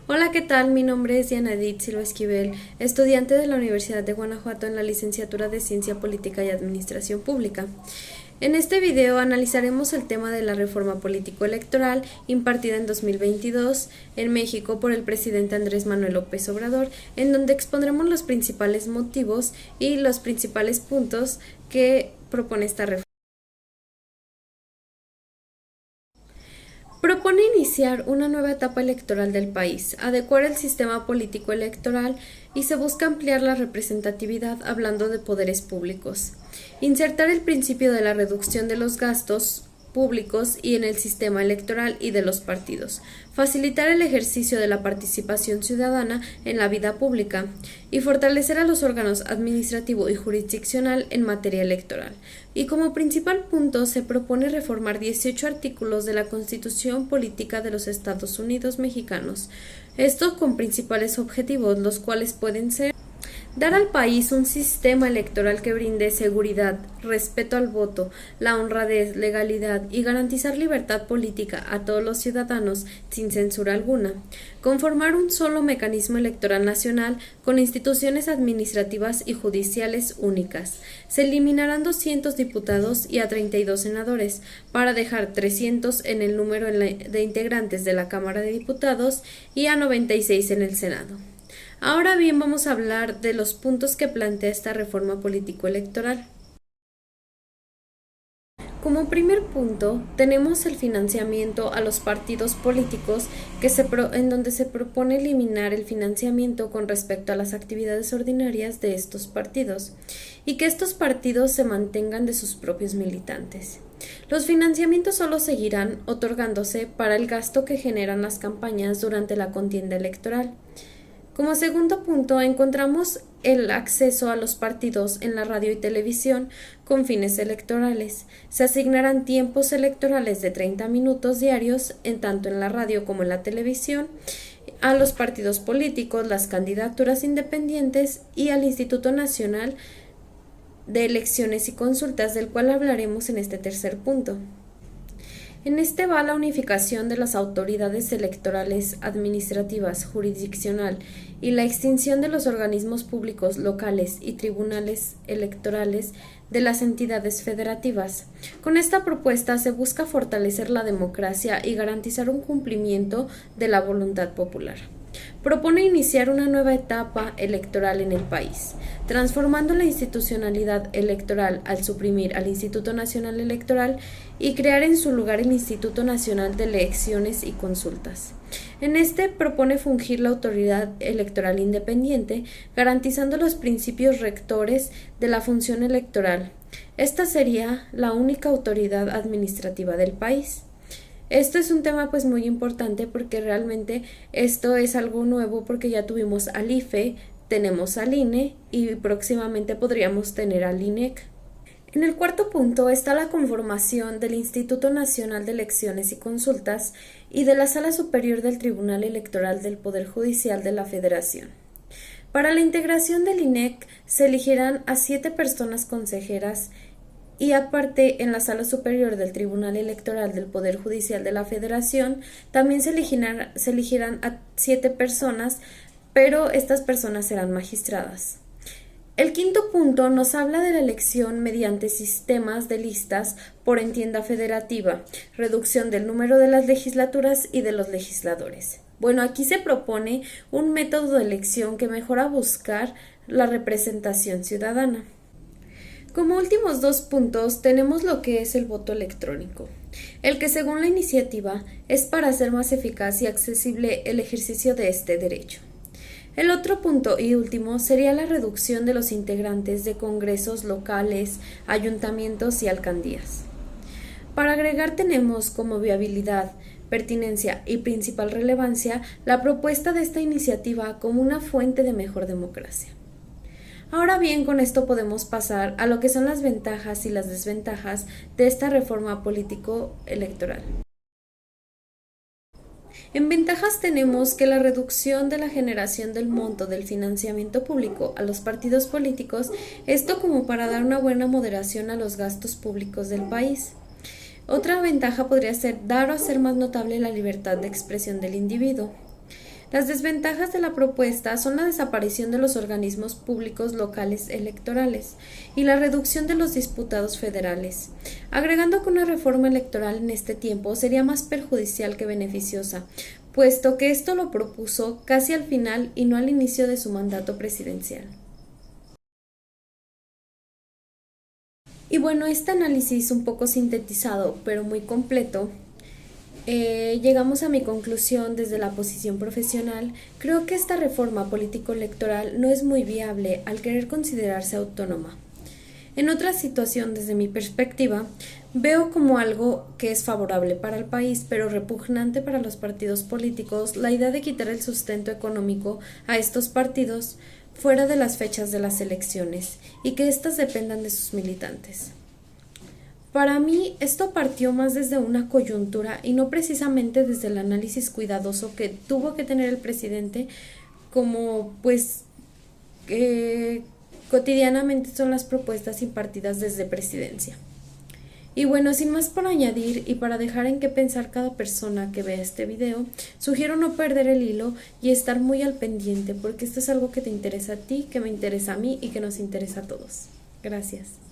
Hola, ¿qué tal? Mi nombre es Diana Edith Silva Esquivel, estudiante de la Universidad de Guanajuato en la licenciatura de Ciencia Política y Administración Pública. En este video analizaremos el tema de la reforma político-electoral impartida en 2022 en México por el presidente Andrés Manuel López Obrador, en donde expondremos los principales motivos y los principales puntos que propone esta reforma. Propone iniciar una nueva etapa electoral del país, adecuar el sistema político electoral y se busca ampliar la representatividad hablando de poderes públicos. Insertar el principio de la reducción de los gastos públicos y en el sistema electoral y de los partidos, facilitar el ejercicio de la participación ciudadana en la vida pública y fortalecer a los órganos administrativo y jurisdiccional en materia electoral. Y como principal punto se propone reformar 18 artículos de la Constitución Política de los Estados Unidos Mexicanos, esto con principales objetivos, los cuales pueden ser: dar al país un sistema electoral que brinde seguridad, respeto al voto, la honradez, legalidad y garantizar libertad política a todos los ciudadanos sin censura alguna. Conformar un solo mecanismo electoral nacional con instituciones administrativas y judiciales únicas. Se eliminarán 200 diputados y a 32 senadores para dejar 300 en el número de integrantes de la Cámara de Diputados y a 96 en el Senado. Ahora bien, vamos a hablar de los puntos que plantea esta reforma político-electoral. Como primer punto, tenemos el financiamiento a los partidos políticos en donde se propone eliminar el financiamiento con respecto a las actividades ordinarias de estos partidos y que estos partidos se mantengan de sus propios militantes. Los financiamientos solo seguirán otorgándose para el gasto que generan las campañas durante la contienda electoral. Como segundo punto, encontramos el acceso a los partidos en la radio y televisión con fines electorales. Se asignarán tiempos electorales de 30 minutos diarios, tanto en la radio como en la televisión, a los partidos políticos, las candidaturas independientes y al Instituto Nacional de Elecciones y Consultas, del cual hablaremos en este tercer punto. En este va la unificación de las autoridades electorales, administrativas, jurisdiccional y la extinción de los organismos públicos locales y tribunales electorales de las entidades federativas. Con esta propuesta se busca fortalecer la democracia y garantizar un cumplimiento de la voluntad popular. Propone iniciar una nueva etapa electoral en el país, transformando la institucionalidad electoral al suprimir al Instituto Nacional Electoral y crear en su lugar el Instituto Nacional de Elecciones y Consultas. En este propone fungir la autoridad electoral independiente, garantizando los principios rectores de la función electoral. Esta sería la única autoridad administrativa del país. Esto es un tema muy importante porque realmente esto es algo nuevo porque ya tuvimos al IFE, tenemos al INE y próximamente podríamos tener al INEC. En el cuarto punto está la conformación del Instituto Nacional de Elecciones y Consultas y de la Sala Superior del Tribunal Electoral del Poder Judicial de la Federación. Para la integración del INEC se elegirán a 7 personas consejeras y aparte en la Sala Superior del Tribunal Electoral del Poder Judicial de la Federación también se elegirán a 7 personas, pero estas personas serán magistradas. El quinto punto nos habla de la elección mediante sistemas de listas por entienda federativa, reducción del número de las legislaturas y de los legisladores. Bueno, aquí se propone un método de elección que mejora buscar la representación ciudadana. Como últimos 2 puntos tenemos lo que es el voto electrónico, el que según la iniciativa es para hacer más eficaz y accesible el ejercicio de este derecho. El otro punto y último sería la reducción de los integrantes de congresos locales, ayuntamientos y alcaldías. Para agregar tenemos como viabilidad, pertinencia y principal relevancia la propuesta de esta iniciativa como una fuente de mejor democracia. Ahora bien, con esto podemos pasar a lo que son las ventajas y las desventajas de esta reforma político-electoral. En ventajas tenemos que la reducción de la generación del monto del financiamiento público a los partidos políticos, esto como para dar una buena moderación a los gastos públicos del país. Otra ventaja podría ser dar o hacer más notable la libertad de expresión del individuo. Las desventajas de la propuesta son la desaparición de los organismos públicos locales electorales y la reducción de los diputados federales, agregando que una reforma electoral en este tiempo sería más perjudicial que beneficiosa, puesto que esto lo propuso casi al final y no al inicio de su mandato presidencial. Y bueno, este análisis un poco sintetizado, pero muy completo, llegamos a mi conclusión desde la posición profesional. Creo que esta reforma político-electoral no es muy viable al querer considerarse autónoma. En otra situación, desde mi perspectiva, veo como algo que es favorable para el país, pero repugnante para los partidos políticos, la idea de quitar el sustento económico a estos partidos fuera de las fechas de las elecciones y que éstas dependan de sus militantes. Para mí, esto partió más desde una coyuntura y no precisamente desde el análisis cuidadoso que tuvo que tener el presidente, como pues cotidianamente son las propuestas impartidas desde presidencia. Y bueno, sin más por añadir y para dejar en qué pensar cada persona que vea este video, sugiero no perder el hilo y estar muy al pendiente porque esto es algo que te interesa a ti, que me interesa a mí y que nos interesa a todos. Gracias.